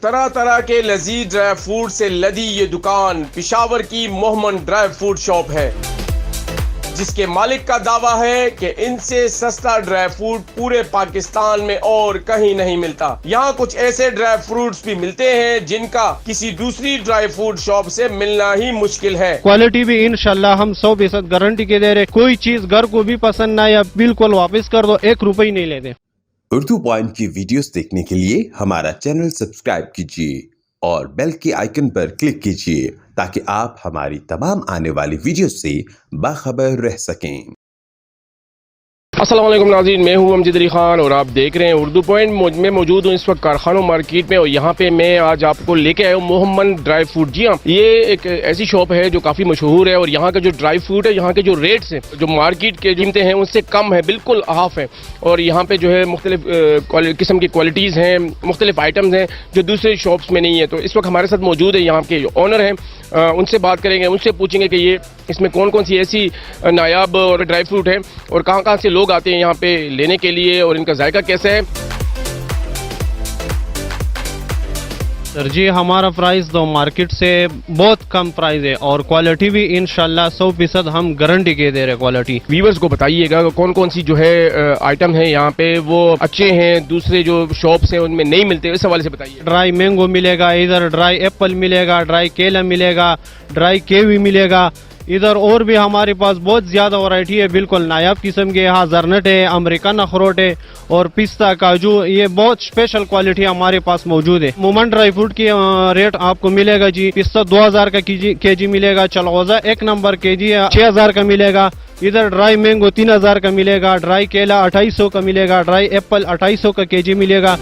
طرح طرح کے لذیذ ڈرائی فروٹ سے لدی یہ دکان پشاور کی موہمن ڈرائی فروٹ شاپ ہے، جس کے مالک کا دعویٰ ہے کہ ان سے سستا ڈرائی فروٹ پورے پاکستان میں اور کہیں نہیں ملتا۔ یہاں کچھ ایسے ڈرائی فروٹس بھی ملتے ہیں جن کا کسی دوسری ڈرائی فروٹ شاپ سے ملنا ہی مشکل ہے۔ کوالٹی بھی انشاءاللہ ہم 100% گارنٹی کے دے رہے، کوئی چیز گھر کو بھی پسند نہ یا بالکل واپس کر دو، 1 روپے نہیں لیتے۔ اردو پوائنٹ کی ویڈیوز دیکھنے کے لیے ہمارا چینل سبسکرائب کیجیے اور بیل کے آئیکن پر کلک کیجیے تاکہ آپ ہماری تمام آنے والی ویڈیوز سے باخبر رہ سکیں۔ السلام علیکم ناظرین، میں ہوں امجد علی خان اور آپ دیکھ رہے ہیں اردو پوائنٹ۔ میں موجود ہوں اس وقت کارخانوں مارکیٹ میں، اور یہاں پہ میں آج آپ کو لے کے آیا ہوں موہمن ڈرائی فروٹ۔ جی ہاں، یہ ایک ایسی شاپ ہے جو کافی مشہور ہے، اور یہاں کا جو ڈرائی فروٹ ہے، یہاں کے جو ریٹس ہیں، جو مارکیٹ کے قیمتیں ہیں ان سے کم ہے، بالکل ہاف ہے۔ اور یہاں پہ جو ہے مختلف قسم کی کوالٹیز ہیں، مختلف آئٹمز ہیں جو دوسرے شاپس میں نہیں ہے۔ تو اس وقت ہمارے ساتھ موجود ہے یہاں کے آنر ہیں، ان سے بات کریں گے، ان سے پوچھیں گے کہ یہ اس میں کون کون سی ایسی نایاب اور ڈرائی فروٹ ہے اور کہاں کہاں سے لوگ آتے ہیں یہاں پہ لینے کے لیے، اور ان کا ذائقہ کیسا ہے۔ سر جی، ہمارا پرائز تو مارکیٹ سے بہت کم پرائز ہے، اور کوالٹی بھی انشاءاللہ 100% ہم گارنٹی کے دے رہے کوالٹی۔ ویورز کو بتائیے گا کون کون سی جو ہے آئٹم ہے یہاں پہ وہ اچھے ہیں، دوسرے جو شاپس ہیں ان میں نہیں ملتے، اس حوالے سے بتائیے۔ ڈرائی مینگو ملے گا ادھر، ڈرائی ایپل ملے گا، ڈرائی کیلا ملے گا، ڈرائی کیوی ملے گا ادھر، اور بھی ہمارے پاس بہت زیادہ ورائٹی ہے، بالکل نایاب قسم کے ہازرنٹ ہے، امریکن اخروٹ ہے، اور پستہ کاجو، یہ بہت اسپیشل کوالٹی ہمارے پاس موجود ہے۔ مومن ڈرائی فروٹ کی ریٹ آپ کو ملے گا جی، پستہ 2000 کا کے جی ملے گا، چلغوزہ 1 نمبر کے جی 6000 کا ملے گا، ادھر ڈرائی مینگو 3000 کا ملے گا، ڈرائی کیلا 2800 کا ملے گا، ڈرائی ایپل 2800 کا کے جی ملے گا۔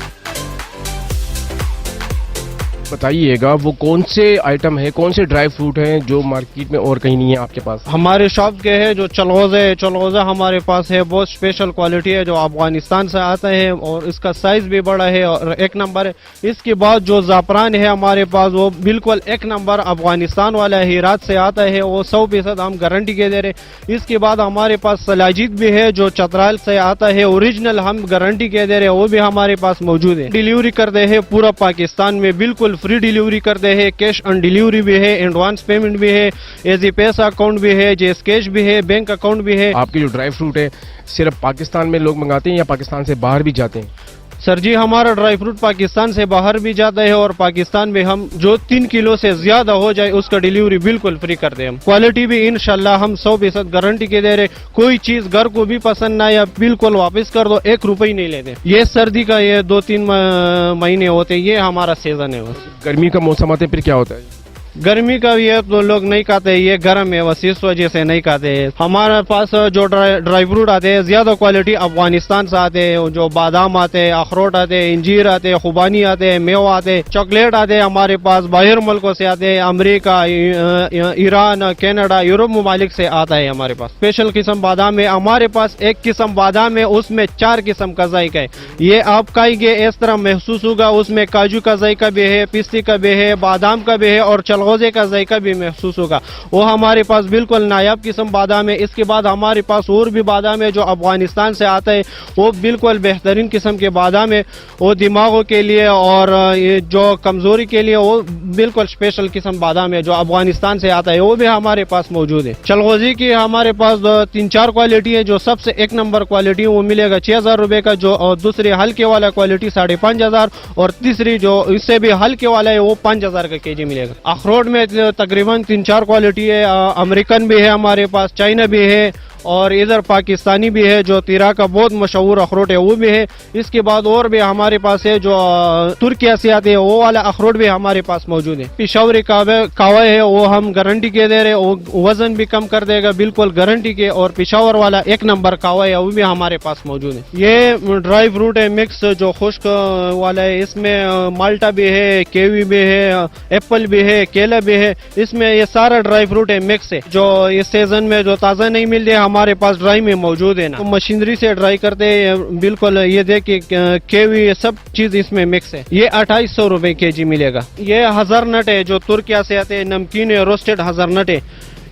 بتائیے گا وہ کون سے آئٹم ہے، کون سے ڈرائی فروٹ ہیں جو مارکیٹ میں اور کہیں نہیں ہے آپ کے پاس؟ ہمارے شاپ کے ہے جو چلغوزہ ہمارے پاس ہے، بہت اسپیشل کوالٹی ہے جو افغانستان سے آتا ہے، اور اس کا سائز بھی بڑا ہے اور 1 نمبر ہے۔ اس کے بعد جو زعفران ہے ہمارے پاس، وہ بالکل 1 نمبر افغانستان والا ہیرات سے آتا ہے، وہ 100% ہم گارنٹی کے دے رہے۔ اس کے بعد ہمارے پاس سلاجید بھی ہے جو چترال سے آتا ہے، اوریجنل ہم گارنٹی کے دے رہے، وہ بھی ہمارے پاس موجود ہے۔ ڈیلیوری کرتے ہیں پورا پاکستان میں، بالکل فری ڈیلیوری کرتے ہیں، کیش آن ڈیلیوری بھی ہے، ایڈوانس پیمنٹ بھی ہے، ایزی پیسہ اکاؤنٹ بھی ہے، جیس کیش بھی ہے، بینک اکاؤنٹ بھی ہے۔ آپ کے جو ڈرائی فروٹ ہے صرف پاکستان میں لوگ منگاتے ہیں یا پاکستان سے باہر بھی جاتے ہیں؟ سر جی، ہمارا ڈرائی فروٹ پاکستان سے باہر بھی جاتا ہے، اور پاکستان میں ہم جو 3 کلو سے زیادہ ہو جائے اس کا ڈیلیوری بالکل فری کرتے ہیں۔ کوالٹی بھی انشاءاللہ ہم 100% گارنٹی کے دے رہے، کوئی چیز گھر کو بھی پسند نہ یا بالکل واپس کر دو، 1 روپے نہیں لیتے۔ یہ سردی کا یہ 2-3 مہینے ہوتے، یہ ہمارا سیزن ہے۔ گرمی کا موسم آتے پھر کیا ہوتا ہے؟ گرمی کا یہ تو لوگ نہیں کھاتے، یہ گرم ہے، بس اس وجہ سے نہیں کھاتے۔ ہمارے پاس جو ڈرائی فروٹ آتے ہیں زیادہ کوالٹی افغانستان سے آتے ہیں، جو بادام آتے ہیں، اخروٹ آتے ہیں، انجیر آتے ہیں، خوبانی آتے ہیں، میوہ آتے ہیں، چاکلیٹ آتے ہیں ہمارے پاس، باہر ملکوں سے آتے ہیں، امریکہ، ایران، کینیڈا، یورپ ممالک سے آتا ہے ہمارے پاس۔ اسپیشل قسم بادام ہے ہمارے پاس، 1 قسم بادام ہے، اس میں 4 قسم کا ذائقہ ہے، یہ آپ کھائیں گے اس طرح محسوس ہوگا، اس میں کاجو کا ذائقہ بھی ہے، پستے کا بھی ہے، بادام کا بھی ہے، اور چلغوزے کا ذائقہ بھی محسوس ہوگا۔ وہ ہمارے پاس بالکل نایاب قسم بادام ہے۔ اس کے بعد ہمارے پاس اور بھی بادام ہے جو افغانستان سے آتا ہے، وہ بالکل بہترین قسم کے بادام ہے، وہ دماغوں کے لیے اور جو کمزوری کے لیے وہ بالکل اسپیشل قسم بادام ہے جو افغانستان سے آتا ہے، وہ بھی ہمارے پاس موجود ہے۔ چلغوزی کی ہمارے پاس 3-4 کوالٹی ہے، جو سب سے 1 نمبر کوالٹی وہ ملے گا 6000 روپے کا، جو اور دوسری ہلکے والا کوالٹی 5500، اور تیسری جو اس سے بھی ہلکے والا ہے وہ 5000 کا کے جی ملے گا۔ اخروٹ میں تقریباً 3-4 کوالٹی ہے، امریکن بھی ہے ہمارے پاس، چائنا بھی ہے، اور ادھر پاکستانی بھی ہے جو تیرا کا بہت مشہور اخروٹ ہے وہ بھی ہے۔ اس کے بعد اور بھی ہمارے پاس ہے جو ترکیہ سے آتے ہیں، وہ والا اخروٹ بھی ہمارے پاس موجود ہے۔ پشاوری کاوا ہے، وہ ہم گارنٹی کے دے رہے، وزن بھی کم کر دے گا بالکل گارنٹی کے، اور پشاور والا 1 نمبر کاوا ہے وہ بھی ہمارے پاس موجود ہے۔ یہ ڈرائی فروٹ ہے مکس جو خشک والا ہے، اس میں مالٹا بھی ہے، کیوی بھی ہے، ایپل بھی ہے، کیلا بھی ہے، اس میں یہ سارا ڈرائی فروٹ ہے مکس ہے، جو اس سیزن میں جو تازہ نہیں ملتے ہمارے پاس ڈرائی میں موجود ہے نا، مشینری سے ڈرائی کرتے ہیں بالکل۔ یہ دیکھیں کیوی سب چیز اس میں مکس ہے، یہ 2800 روپے کے جی ملے گا۔ یہ ہزرنٹ ہے جو ترکیہ سے آتے ہیں، نمکین روسٹڈ ہزرنٹ ہے،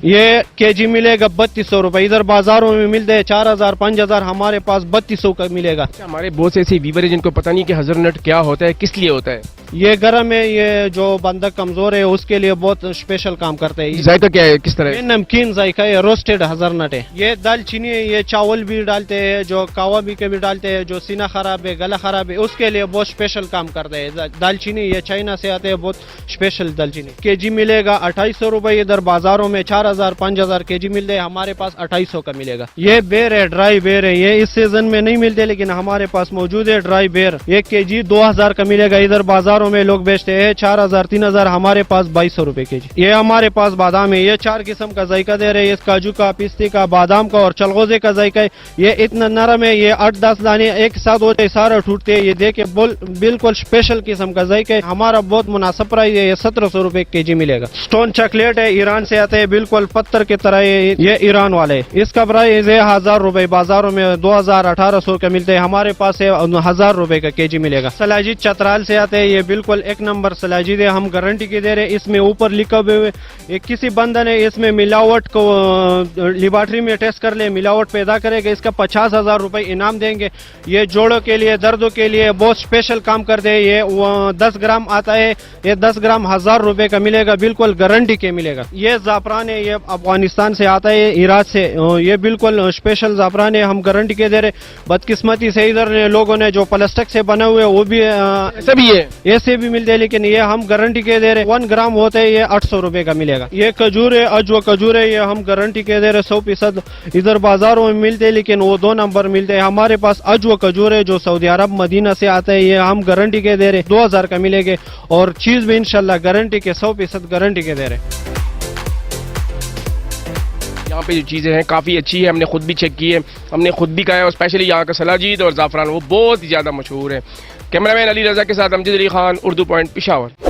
یہ کے جی ملے گا 3200 روپے، ادھر بازاروں میں ملتے ہیں 4000 5000، ہمارے پاس 3200 کا ملے گا۔ ہمارے بہت سے ایسے ویور ہیں جن کو پتہ نہیں کہ ہزرنٹ کیا ہوتا ہے، کس لیے ہوتا ہے؟ یہ گرم ہے, یہ جو بندہ کمزور ہے اس کے لیے بہت اسپیشل کام کرتے ہیں. ذائقہ کیا ہے, کس طرح یہ ہے؟ نمکین ذائقہ ہے, روسٹڈ حضرنٹ ہے. یہ دال چینی ہے, یہ چاول بھی ڈالتے ہیں, جو کوا بھی کے بھی ڈالتے ہیں. جو سینہ خراب ہے, گلا خراب ہے, اس کے لیے بہت اسپیشل کام کرتے ہیں. دال چینی یہ چائنا سے آتے ہیں, بہت اسپیشل دال چینی. کے جی ملے گا 2800 روپئے, ادھر بازاروں میں 4000 5000 کے جی ملتے ہیں, ہمارے پاس 2800 کا ملے گا. یہ بیر ہے, ڈرائی بیر ہے, یہ اس سیزن میں نہیں ملتے لیکن ہمارے پاس موجود ہے ڈرائی بیر. 1 کے جی 2000 کا ملے گا, ادھر بازاروں میں لوگ بیچتے ہیں 4000 3000, ہمارے پاس 2200 روپے کے جی. یہ ہمارے پاس بادام ہے, یہ 4 قسم کا ذائقہ دے رہے ہیں, اس کاجو کا, پستے کا, بادام کا اور چلغوزے کا ذائقہ ہے. یہ اتنا نرم ہے, یہ 8-10 دانے ایک ساتھ ہوتے ہیں, سارا ٹوٹتے ہیں. یہ دیکھیں بالکل اسپیشل قسم کا ذائقہ ہے. ہمارا بہت مناسب پرائز ہے, یہ 1700 روپے کے جی ملے گا. اسٹون چاکلیٹ ہے, ایران سے آتے ہیں, بالکل پتھر کی طرح ہے, یہ ایران والے. اس کا پرائز ہے 1000 روپے, بازاروں میں 2000-1800 کا ملتے ہیں, ہمارے پاس ہے 1000 روپے کا کے جی ملے گا. سلاجی چترال سے آتے ہیں, یہ بالکل ایک نمبر سلاجی دے, ہم گارنٹی کی دے رہے. اس میں اوپر لکھا ہوئے کسی بندہ نے اس میں ملاوٹ کو لیبارٹری میں ٹیسٹ کر لے, ملاوٹ پیدا کرے گا, اس کا 50,000 روپے انعام دیں گے. یہ جوڑوں کے لیے, دردوں کے لیے بہت اسپیشل کام کرتے ہیں. یہ 10 گرام آتا ہے, یہ 10 گرام 1000 روپے کا ملے گا, بالکل گارنٹی کے ملے گا. یہ زعفران ہے, یہ افغانستان سے آتا ہے, عراق سے. یہ بالکل اسپیشل زعفران ہے, ہم گارنٹی کے دے رہے. بدقسمتی سے ادھر لوگوں نے جو پلاسٹک سے بنے ہوئے وہ بھی ایسا بھی ہے, ایسے بھی ملتے ہیں, لیکن یہ ہم گارنٹی کے دے رہے. 1 گرام ہوتے ہیں, یہ 800 روپے کا ملے گا. یہ کھجور ہے, اجوا کھجور ہے, یہ ہم گارنٹی کے دے رہے 100%. ادھر بازاروں میں ملتے ہیں لیکن وہ 2 نمبر ملتے ہیں. ہمارے پاس اجوا کھجور ہے جو سعودی عرب مدینہ سے آتا ہے, یہ ہم گارنٹی کے دے رہے 2000 کا ملے گے. اور چیز بھی انشاءاللہ گارنٹی کے 100% گارنٹی کے دے رہے. یہاں پہ جو چیزیں ہیں کافی اچھی ہے, ہم نے خود بھی چیک کی ہے, ہم نے خود بھی کہا ہے, اور اسپیشلی یہاں کا سلاجید اور زعفران وہ بہت ہی زیادہ مشہور ہے. کیمرہ مین علی رضا کے ساتھ امجد علی خان, اردو پوائنٹ, پشاور.